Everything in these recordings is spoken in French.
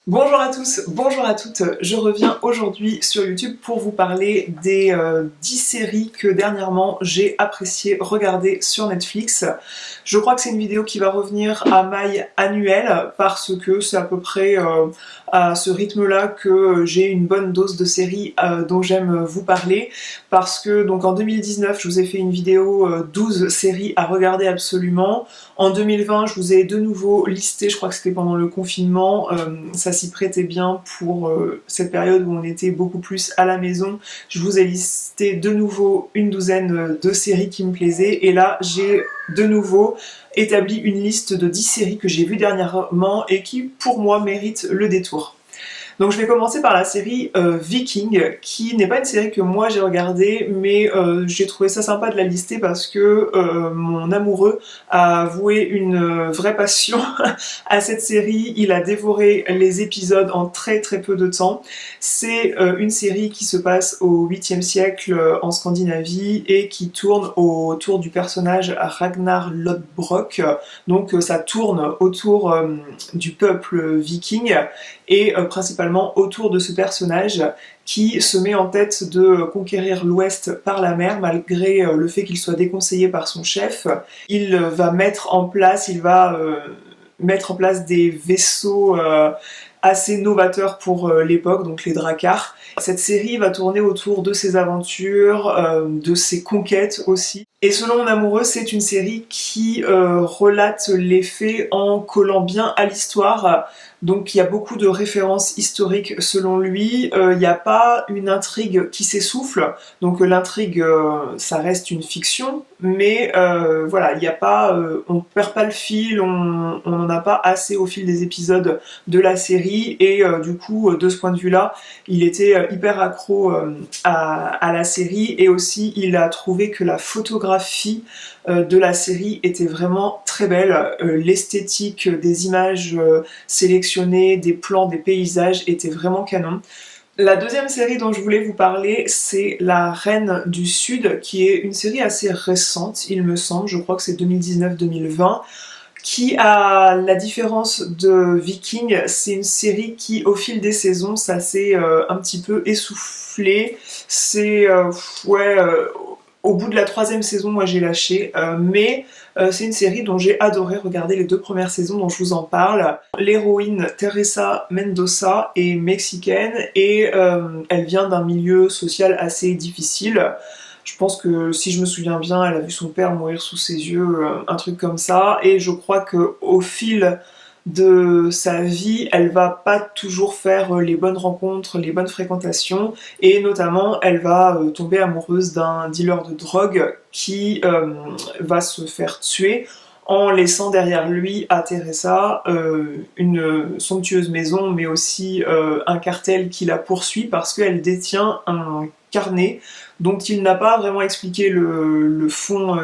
Bonjour à tous, bonjour à toutes, je reviens aujourd'hui sur YouTube pour vous parler des 10 séries que dernièrement j'ai apprécié regarder sur Netflix. Je crois que c'est une vidéo qui va revenir à maille annuelle parce que c'est à peu près à ce rythme-là que j'ai une bonne dose de séries dont j'aime vous parler. Parce que donc en 2019, je vous ai fait une vidéo 12 séries à regarder absolument. En 2020, je vous ai de nouveau listé, je crois que c'était pendant le confinement, ça s'y prêtait bien pour cette période où on était beaucoup plus à la maison. Je vous ai listé de nouveau une douzaine de séries qui me plaisaient, et là j'ai de nouveau établi une liste de 10 séries que j'ai vues dernièrement et qui pour moi méritent le détour. Donc je vais commencer par la série Viking, qui n'est pas une série que moi j'ai regardée, mais j'ai trouvé ça sympa de la lister parce que mon amoureux a voué une vraie passion à cette série. Il a dévoré les épisodes en très très peu de temps. C'est une série qui se passe au 8e siècle en Scandinavie et qui tourne autour du personnage Ragnar Lodbrok. Donc ça tourne autour du peuple viking et principalement autour de ce personnage qui se met en tête de conquérir l'Ouest par la mer malgré le fait qu'il soit déconseillé par son chef. Il va mettre en place, des vaisseaux assez novateurs pour l'époque, donc les dracars. Cette série va tourner autour de ses aventures, de ses conquêtes aussi. Et selon mon amoureux, c'est une série qui relate les faits en collant bien à l'histoire. Donc il y a beaucoup de références historiques selon lui. Il n'y a pas une intrigue qui s'essouffle. Donc l'intrigue, ça reste une fiction, mais voilà, il n'y a pas, on perd pas le fil, on n'en a pas assez au fil des épisodes de la série. Et du coup, de ce point de vue-là, il était hyper accro à la série, et aussi il a trouvé que la photographie de la série était vraiment très belle. L'esthétique des images sélectionnées, des plans, des paysages était vraiment canon. La deuxième série dont je voulais vous parler, c'est La Reine du Sud, qui est une série assez récente, il me semble, je crois que c'est 2019-2020, qui, à la différence de Viking, c'est une série qui, au fil des saisons, ça s'est un petit peu essoufflé. C'est au bout de la troisième saison, moi j'ai lâché, mais c'est une série dont j'ai adoré regarder les deux premières saisons dont je vous en parle. L'héroïne Teresa Mendoza est mexicaine et elle vient d'un milieu social assez difficile. Je pense que si je me souviens bien, elle a vu son père mourir sous ses yeux, un truc comme ça, et je crois que au fil de sa vie, elle va pas toujours faire les bonnes rencontres, les bonnes fréquentations, et notamment elle va tomber amoureuse d'un dealer de drogue qui va se faire tuer en laissant derrière lui à Teresa une somptueuse maison, mais aussi un cartel qui la poursuit parce qu'elle détient un carnet dont il n'a pas vraiment expliqué le fond.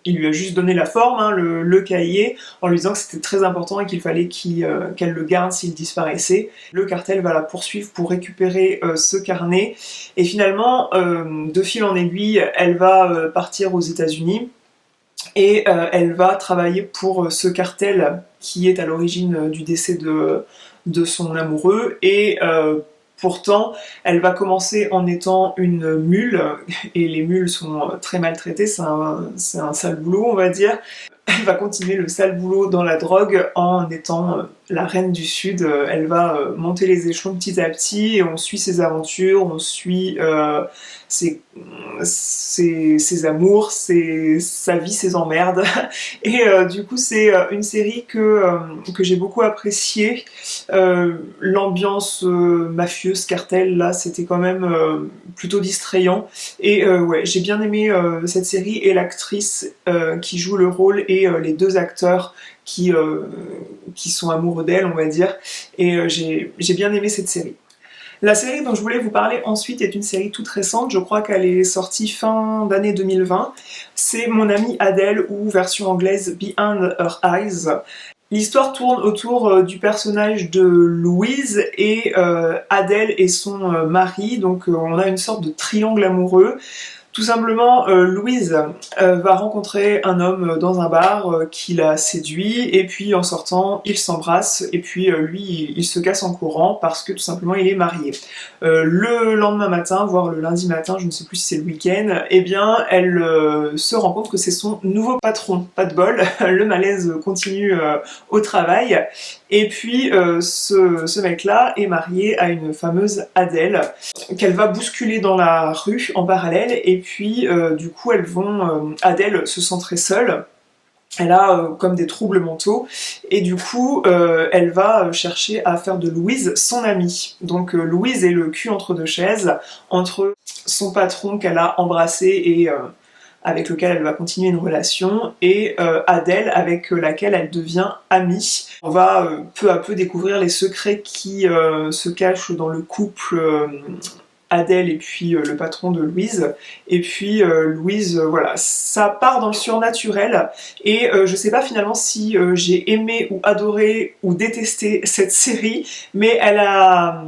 Il lui a juste donné la forme, hein, le cahier, en lui disant que c'était très important et qu'il fallait qu'elle le garde s'il disparaissait. Le cartel va la poursuivre pour récupérer ce carnet, et finalement, de fil en aiguille, elle va partir aux États-Unis et elle va travailler pour ce cartel qui est à l'origine du décès de son amoureux, et pourtant, elle va commencer en étant une mule, et les mules sont très maltraitées, c'est un sale boulot, on va dire. Elle va continuer le sale boulot dans la drogue en étant la reine du Sud. Elle va monter les échelons petit à petit, et on suit ses aventures, on suit ses, ses amours, sa vie, ses emmerdes. Et du coup, c'est une série que j'ai beaucoup appréciée. L'ambiance mafieuse, cartel, là, c'était quand même plutôt distrayant. Et ouais, j'ai bien aimé cette série, et l'actrice qui joue le rôle, et les deux acteurs qui sont amoureux d'elle, on va dire. Et j'ai bien aimé cette série. La série dont je voulais vous parler ensuite est une série toute récente, je crois qu'elle est sortie fin d'année 2020. C'est Mon amie Adèle, ou version anglaise Behind Her Eyes. L'histoire tourne autour du personnage de Louise et Adèle et son mari, donc on a une sorte de triangle amoureux. Tout simplement, Louise va rencontrer un homme dans un bar qui la séduit, et puis en sortant, ils s'embrassent, et puis lui, il se casse en courant parce que tout simplement, il est marié. Le lendemain matin, voire le lundi matin, je ne sais plus si c'est le week-end, eh bien, elle se rend compte que c'est son nouveau patron. Pas de bol, le malaise continue au travail, et puis ce mec-là est marié à une fameuse Adèle, qu'elle va bousculer dans la rue en parallèle, et puis du coup Adèle se sent très seule, elle a comme des troubles mentaux, et du coup elle va chercher à faire de Louise son amie. Donc Louise est le cul entre deux chaises, entre son patron qu'elle a embrassé et avec lequel elle va continuer une relation, et Adèle avec laquelle elle devient amie. On va peu à peu découvrir les secrets qui se cachent dans le couple Adèle et puis le patron de Louise, et puis Louise, voilà, ça part dans le surnaturel, et je sais pas finalement si j'ai aimé ou adoré ou détesté cette série, mais elle a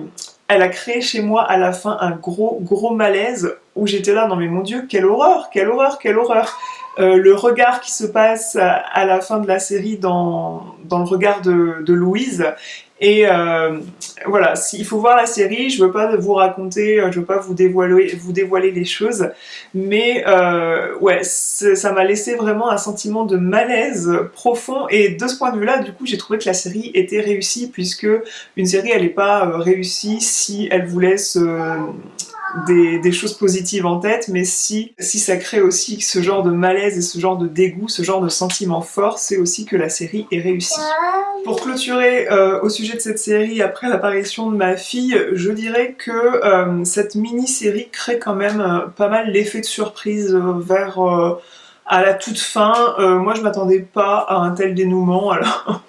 créé chez moi à la fin un gros malaise, où j'étais là, non mais mon Dieu, quelle horreur, quelle horreur, quelle horreur. Le regard qui se passe à la fin de la série dans le regard de Louise, et voilà, il faut voir la série, je veux pas vous raconter, je veux pas vous dévoiler les choses, mais ouais, ça m'a laissé vraiment un sentiment de malaise profond, et de ce point de vue-là, du coup, j'ai trouvé que la série était réussie, puisque une série, elle n'est pas réussie si elle vous laisse des choses positives en tête, mais si ça crée aussi ce genre de malaise et ce genre de dégoût, ce genre de sentiment fort, c'est aussi que la série est réussie. Pour clôturer au sujet de cette série, après l'apparition de ma fille, je dirais que cette mini-série crée quand même pas mal l'effet de surprise vers à la toute fin. Moi je m'attendais pas à un tel dénouement, alors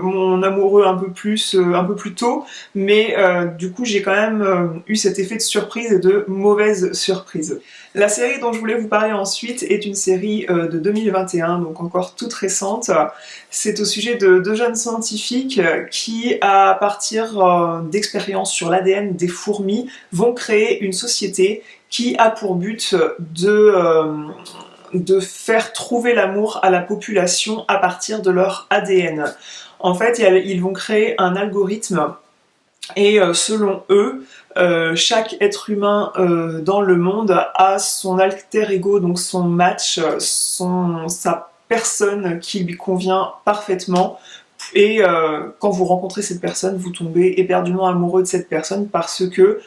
mon amoureux un peu plus tôt, mais du coup j'ai quand même eu cet effet de surprise et de mauvaise surprise. La série dont je voulais vous parler ensuite est une série de 2021, donc encore toute récente. C'est au sujet de deux jeunes scientifiques qui, à partir d'expériences sur l'ADN des fourmis, vont créer une société qui a pour but de faire trouver l'amour à la population à partir de leur ADN. En fait, ils vont créer un algorithme, et selon eux, chaque être humain dans le monde a son alter ego, donc son match, sa personne qui lui convient parfaitement. Et quand vous rencontrez cette personne, vous tombez éperdument amoureux de cette personne parce que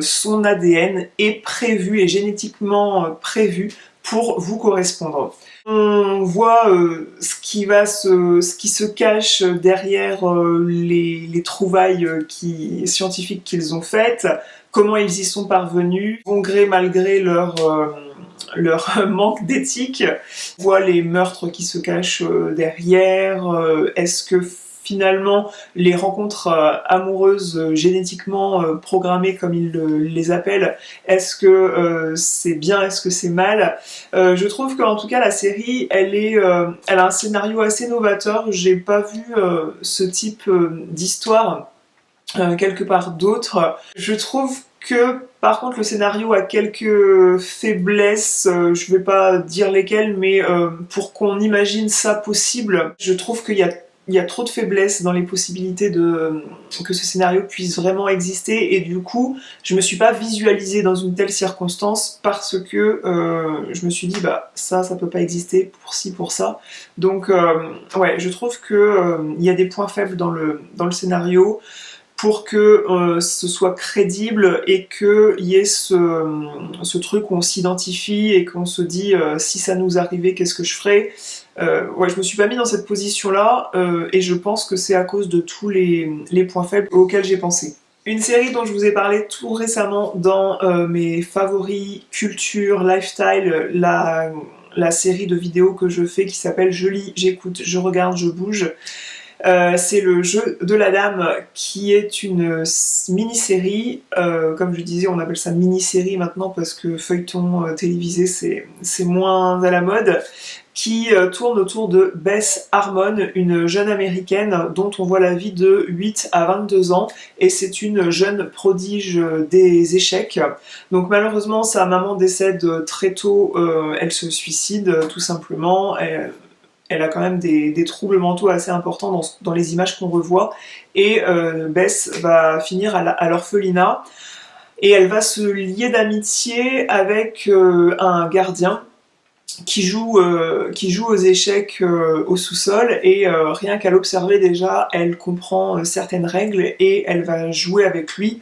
son ADN est prévu et génétiquement prévu pour vous correspondre. On voit ce qui se cache derrière les trouvailles scientifiques qu'ils ont faites, comment ils y sont parvenus, bon gré mal gré leur manque d'éthique. On voit les meurtres qui se cachent derrière. Est-ce que finalement les rencontres amoureuses génétiquement programmées, comme ils les appellent, est-ce que c'est bien, est-ce que c'est mal? Je trouve qu'en tout cas la série, elle a un scénario assez novateur. J'ai pas vu ce type d'histoire quelque part d'autre. Je trouve que par contre le scénario a quelques faiblesses, je vais pas dire lesquelles, mais pour qu'on imagine ça possible, je trouve qu'il y a trop de faiblesses dans les possibilités que ce scénario puisse vraiment exister, et du coup je me suis pas visualisée dans une telle circonstance parce que je me suis dit bah ça peut pas exister pour ci pour ça. Donc ouais, je trouve que il y a des points faibles dans le scénario pour que ce soit crédible et qu'il y ait ce truc où on s'identifie et qu'on se dit si ça nous arrivait, qu'est-ce que je ferais. Ouais, je me suis pas mis dans cette position-là et je pense que c'est à cause de tous les points faibles auxquels j'ai pensé. Une série dont je vous ai parlé tout récemment dans mes favoris culture, lifestyle, la série de vidéos que je fais qui s'appelle Je lis, j'écoute, je regarde, je bouge. C'est le jeu de la dame, qui est une mini-série, comme je disais on appelle ça mini-série maintenant parce que feuilleton télévisé c'est moins à la mode, qui tourne autour de Beth Harmon, une jeune américaine dont on voit la vie de 8 à 22 ans, et c'est une jeune prodige des échecs. Donc malheureusement sa maman décède très tôt, elle se suicide tout simplement. Elle a quand même des troubles mentaux assez importants dans les images qu'on revoit, et Bess va finir à l'orphelinat, et elle va se lier d'amitié avec un gardien qui joue aux échecs au sous-sol, et rien qu'à l'observer déjà, elle comprend certaines règles, et elle va jouer avec lui,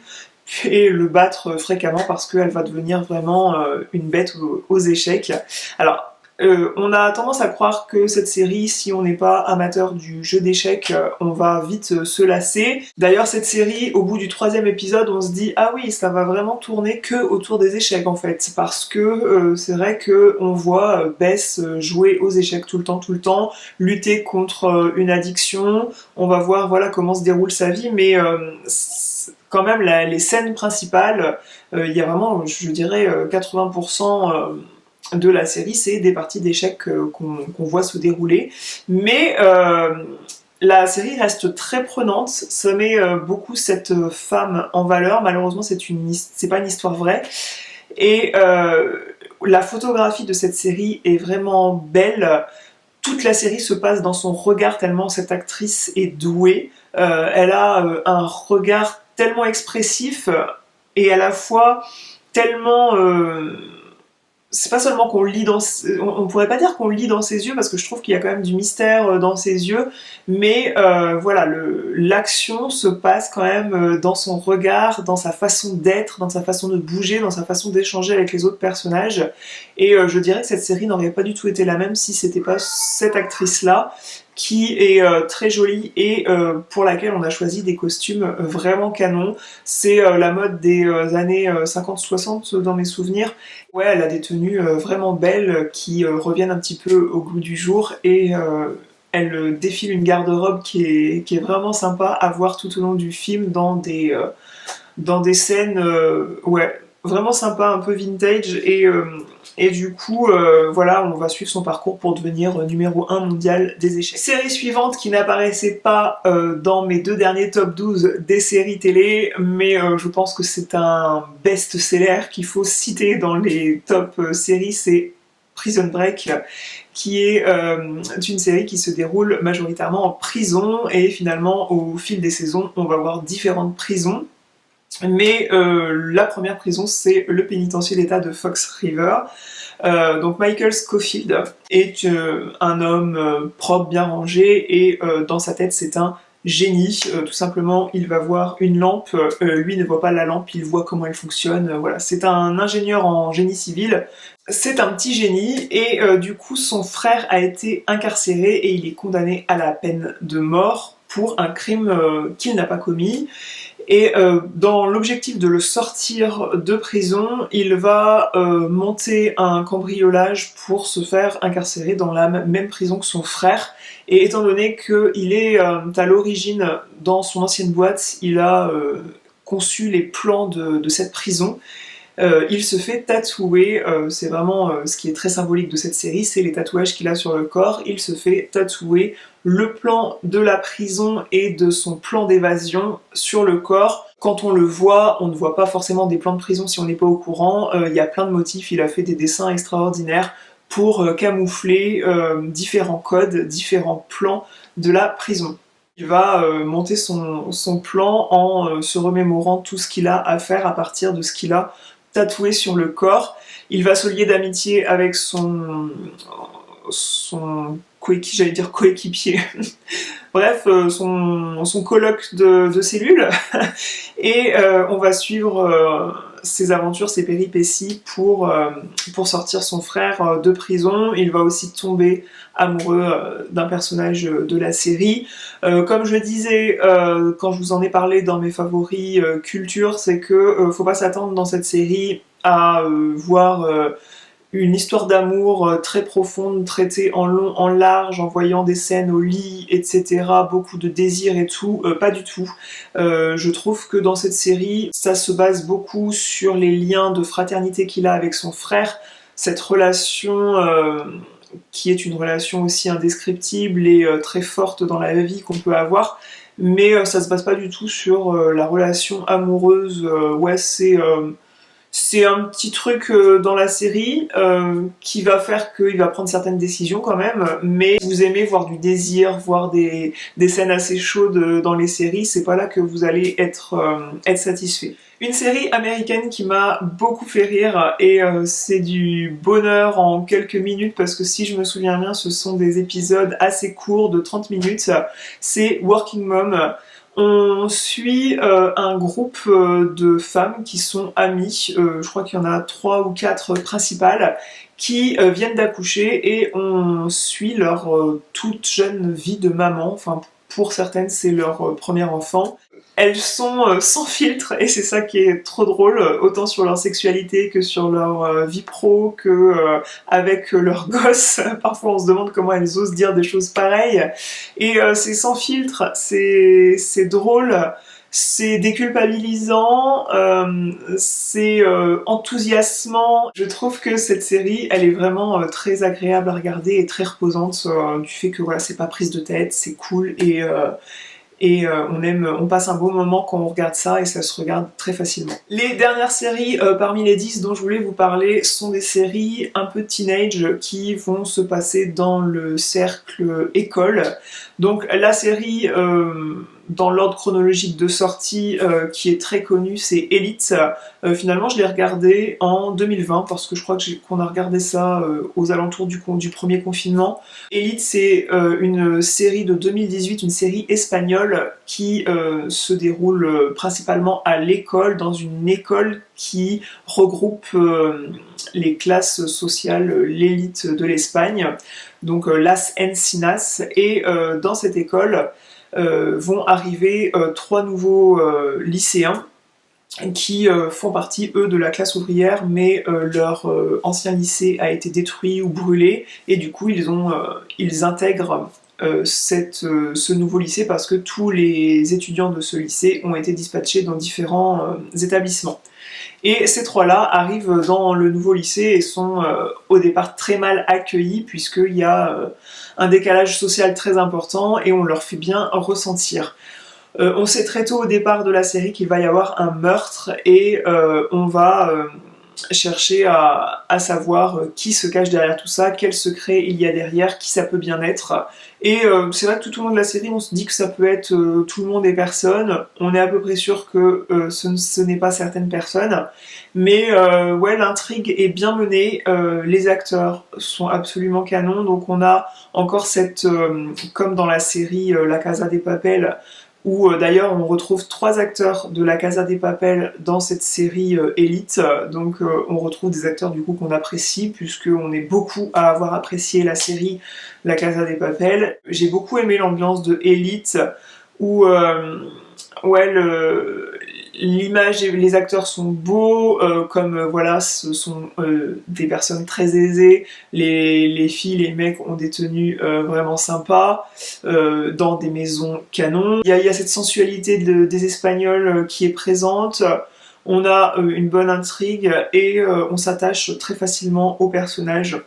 et le battre fréquemment parce qu'elle va devenir vraiment une bête aux échecs. Alors, on a tendance à croire que cette série, si on n'est pas amateur du jeu d'échecs, on va vite se lasser. D'ailleurs, cette série, au bout du 3e épisode, on se dit ah oui, ça va vraiment tourner que autour des échecs en fait, parce que c'est vrai que on voit Bess jouer aux échecs tout le temps, lutter contre une addiction. On va voir voilà comment se déroule sa vie, mais quand même les scènes principales, il y a vraiment, je dirais, 80% de la série, c'est des parties d'échecs qu'on voit se dérouler. Mais la série reste très prenante, ça met beaucoup cette femme en valeur. Malheureusement, c'est pas une histoire vraie. Et la photographie de cette série est vraiment belle. Toute la série se passe dans son regard tellement cette actrice est douée. Elle a un regard tellement expressif et à la fois tellement... c'est pas seulement qu'on lit on pourrait pas dire qu'on lit dans ses yeux, parce que je trouve qu'il y a quand même du mystère dans ses yeux, mais voilà, l'action se passe quand même dans son regard, dans sa façon d'être, dans sa façon de bouger, dans sa façon d'échanger avec les autres personnages, et je dirais que cette série n'aurait pas du tout été la même si c'était pas cette actrice-là, qui est très jolie et pour laquelle on a choisi des costumes vraiment canons. C'est la mode des années 50-60 dans mes souvenirs. Ouais, elle a des tenues vraiment belles qui reviennent un petit peu au goût du jour, et elle défile une garde-robe qui est vraiment sympa à voir tout au long du film dans des scènes ouais, vraiment sympa, un peu vintage, et du coup, voilà, on va suivre son parcours pour devenir numéro 1 mondial des échecs. Série suivante qui n'apparaissait pas dans mes 2 derniers top 12 des séries télé, mais je pense que c'est un best-seller qu'il faut citer dans les top séries, c'est Prison Break, qui est une série qui se déroule majoritairement en prison, et finalement, au fil des saisons, on va voir différentes prisons. Mais la première prison, c'est le pénitencier d'État de Fox River. Donc Michael Scofield est un homme propre, bien rangé, et dans sa tête c'est un génie. Tout simplement, il va voir une lampe, lui ne voit pas la lampe, il voit comment elle fonctionne. Voilà, c'est un ingénieur en génie civil. C'est un petit génie, et du coup son frère a été incarcéré et il est condamné à la peine de mort pour un crime qu'il n'a pas commis. Et dans l'objectif de le sortir de prison, il va monter un cambriolage pour se faire incarcérer dans la même prison que son frère. Et étant donné qu'il est à l'origine, dans son ancienne boîte, il a conçu les plans de cette prison. Il se fait tatouer, c'est vraiment ce qui est très symbolique de cette série, c'est les tatouages qu'il a sur le corps. Il se fait tatouer le plan de la prison et de son plan d'évasion sur le corps. Quand on le voit, on ne voit pas forcément des plans de prison si on n'est pas au courant. Il y a plein de motifs, il a fait des dessins extraordinaires pour camoufler différents codes, différents plans de la prison. Il va monter son plan en se remémorant tout ce qu'il a à faire à partir de ce qu'il a tatoué sur le corps. Il va se lier d'amitié avec son coéquipier, bref, son coloc de cellule, et on va suivre ses aventures, ses péripéties pour sortir son frère de prison. Il va aussi tomber amoureux d'un personnage de la série. Comme je disais quand je vous en ai parlé dans mes favoris culture, c'est que faut pas s'attendre dans cette série à voir une histoire d'amour très profonde, traitée en long, en large, en voyant des scènes au lit, etc., beaucoup de désir et tout, pas du tout. Je trouve que dans cette série, ça se base beaucoup sur les liens de fraternité qu'il a avec son frère, cette relation qui est une relation aussi indescriptible et très forte dans la vie qu'on peut avoir, mais ça se base pas du tout sur la relation amoureuse. Ouais, c'est un petit truc dans la série qui va faire qu'il va prendre certaines décisions quand même, mais vous aimez voir du désir, voir des scènes assez chaudes dans les séries, c'est pas là que vous allez être satisfait. Une série américaine qui m'a beaucoup fait rire et c'est du bonheur en quelques minutes parce que si je me souviens bien, ce sont des épisodes assez courts de 30 minutes, c'est Working Mom. On suit un groupe de femmes qui sont amies, je crois qu'il y en a 3 ou 4 principales, qui viennent d'accoucher et on suit leur toute jeune vie de maman, enfin pour certaines c'est leur premier enfant. Elles sont sans filtre et c'est ça qui est trop drôle, autant sur leur sexualité que sur leur vie pro, que avec leurs gosses. Parfois on se demande comment elles osent dire des choses pareilles. Et c'est sans filtre, c'est drôle, c'est déculpabilisant, c'est enthousiasmant. Je trouve que cette série, elle est vraiment très agréable à regarder et très reposante du fait que voilà, c'est pas prise de tête, c'est cool et on passe un beau moment quand on regarde ça et ça se regarde très facilement. Les dernières séries parmi les 10 dont je voulais vous parler sont des séries un peu teenage qui vont se passer dans le cercle école. Donc la série dans l'ordre chronologique de sortie qui est très connue, c'est Elite. Finalement je l'ai regardé en 2020 parce que je crois qu'on a regardé ça aux alentours du premier confinement. Elite c'est une série de 2018, une série espagnole qui se déroule principalement à l'école, dans une école qui regroupe les classes sociales, l'élite de l'Espagne, donc Las Encinas, et dans cette école vont arriver 3 nouveaux lycéens qui font partie, eux, de la classe ouvrière, mais leur ancien lycée a été détruit ou brûlé, et du coup, ils intègrent ce nouveau lycée parce que tous les étudiants de ce lycée ont été dispatchés dans différents établissements. Et ces 3-là arrivent dans le nouveau lycée et sont au départ très mal accueillis puisqu'il y a un décalage social très important et on leur fait bien ressentir. On sait très tôt au départ de la série qu'il va y avoir un meurtre et on va chercher à savoir qui se cache derrière tout ça, quel secret il y a derrière, qui ça peut bien être. Et c'est vrai que tout au long de la série, on se dit que ça peut être tout le monde et personne. On est à peu près sûr que ce n'est pas certaines personnes. Mais ouais, l'intrigue est bien menée. Les acteurs sont absolument canons. Donc on a encore cette, comme dans la série La Casa de Papel, où d'ailleurs on retrouve 3 acteurs de La Casa de Papel dans cette série Elite, donc on retrouve des acteurs du coup qu'on apprécie, puisqu'on est beaucoup à avoir apprécié la série La Casa de Papel. J'ai beaucoup aimé l'ambiance de Elite, où ouais, l'image et les acteurs sont beaux, comme voilà, ce sont des personnes très aisées, les filles, les mecs ont des tenues vraiment sympas, dans des maisons canons. Il y a cette sensualité des Espagnols qui est présente, on a une bonne intrigue et on s'attache très facilement aux personnages.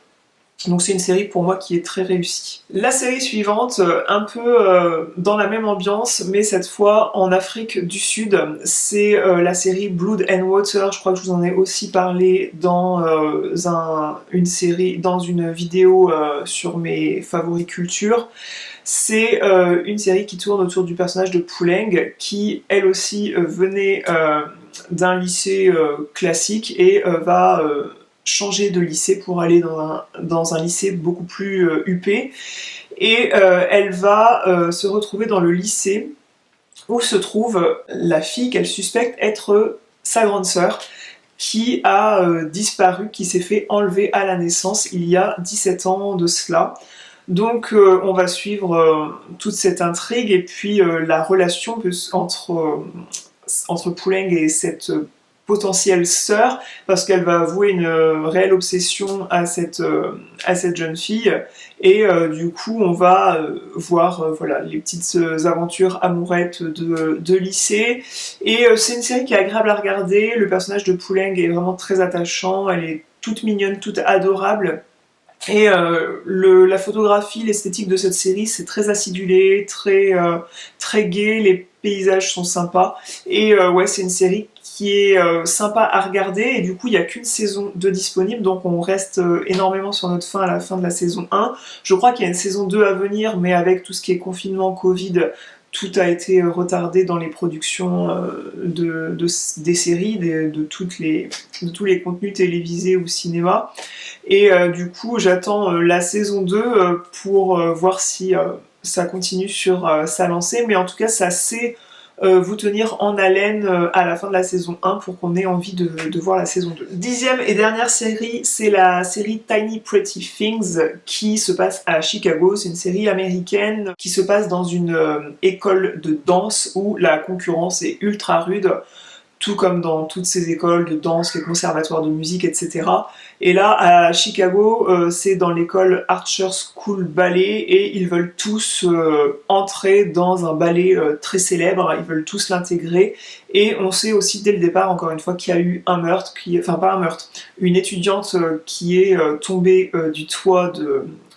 Donc c'est une série pour moi qui est très réussie. La série suivante, un peu dans la même ambiance, mais cette fois en Afrique du Sud, c'est la série Blood and Water. Je crois que je vous en ai aussi parlé dans une série, dans une vidéo sur mes favoris culture. C'est une série qui tourne autour du personnage de Pouleng, qui elle aussi venait d'un lycée classique et va changer de lycée pour aller dans un lycée beaucoup plus huppé. Et elle va se retrouver dans le lycée où se trouve la fille qu'elle suspecte être sa grande sœur, qui a disparu, qui s'est fait enlever à la naissance il y a 17 ans de cela. Donc on va suivre toute cette intrigue et puis la relation entre Pouleng et cette potentielle sœur, parce qu'elle va avouer une réelle obsession à cette jeune fille, et du coup on va voir voilà, les petites aventures amourettes de lycée, et c'est une série qui est agréable à regarder. Le personnage de Pouleng est vraiment très attachant, elle est toute mignonne, toute adorable, Et la photographie, l'esthétique de cette série, c'est très acidulé, très gai, les paysages sont sympas. Et ouais, c'est une série qui est sympa à regarder, et du coup il n'y a qu'une saison 2 disponible, donc on reste énormément sur notre faim à la fin de la saison 1. Je crois qu'il y a une saison 2 à venir, mais avec tout ce qui est confinement, Covid, tout a été retardé dans les productions des séries, de tous les contenus télévisés ou cinéma. Et du coup, j'attends la saison 2 pour voir si ça continue sur sa lancée. Mais en tout cas, ça sait vous tenir en haleine à la fin de la saison 1 pour qu'on ait envie de voir la saison 2. Dixième et dernière série, c'est la série Tiny Pretty Things qui se passe à Chicago. C'est une série américaine qui se passe dans une école de danse où la concurrence est ultra rude, tout comme dans toutes ces écoles de danse, les conservatoires de musique, etc. Et là, à Chicago, c'est dans l'école Archer School Ballet, et ils veulent tous entrer dans un ballet très célèbre, ils veulent tous l'intégrer, et on sait aussi dès le départ, encore une fois, qu'il y a eu un meurtre, enfin pas un meurtre, une étudiante qui est tombée du toit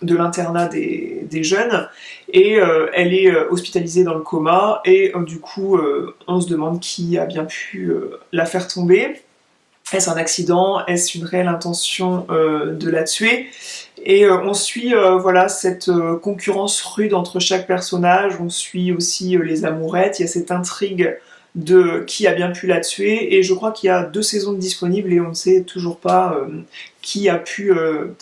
de l'internat des jeunes, et elle est hospitalisée dans le coma, et du coup on se demande qui a bien pu la faire tomber. Est-ce un accident? Est-ce une réelle intention de la tuer? Et on suit voilà, cette concurrence rude entre chaque personnage, on suit aussi les amourettes, il y a cette intrigue de qui a bien pu la tuer, et je crois qu'il y a 2 saisons disponibles et on ne sait toujours pas qui a pu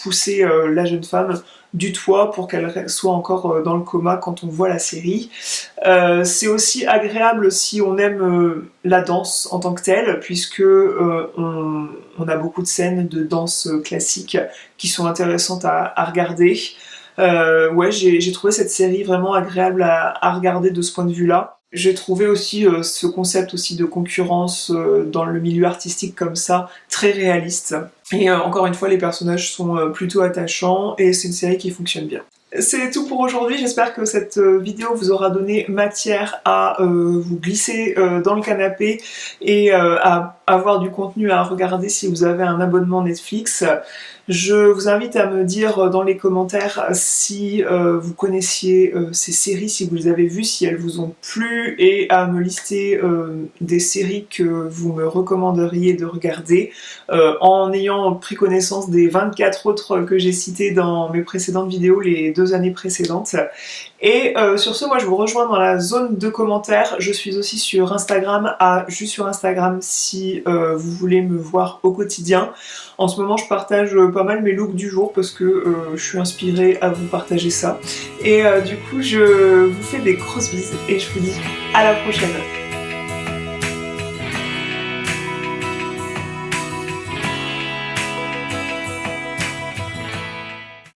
pousser la jeune femme du toit pour qu'elle soit encore dans le coma quand on voit la série. C'est aussi agréable si on aime la danse en tant que telle, puisque on a beaucoup de scènes de danse classique qui sont intéressantes à regarder. Ouais, j'ai trouvé cette série vraiment agréable à regarder de ce point de vue-là. J'ai trouvé aussi ce concept aussi de concurrence dans le milieu artistique comme ça, très réaliste. Et encore une fois, les personnages sont plutôt attachants, et c'est une série qui fonctionne bien. C'est tout pour aujourd'hui, j'espère que cette vidéo vous aura donné matière à vous glisser dans le canapé et à avoir du contenu à regarder si vous avez un abonnement Netflix. Je vous invite à me dire dans les commentaires si vous connaissiez ces séries, si vous les avez vues, si elles vous ont plu, et à me lister des séries que vous me recommanderiez de regarder en ayant pris connaissance des 24 autres que j'ai citées dans mes précédentes vidéos les 2 années précédentes. Et sur ce, moi je vous rejoins dans la zone de commentaires. Je suis aussi sur Instagram, juste sur Instagram si vous voulez me voir au quotidien. En ce moment je partage pas mal mes looks du jour parce que je suis inspirée à vous partager ça. Et du coup je vous fais des grosses bises et je vous dis à la prochaine.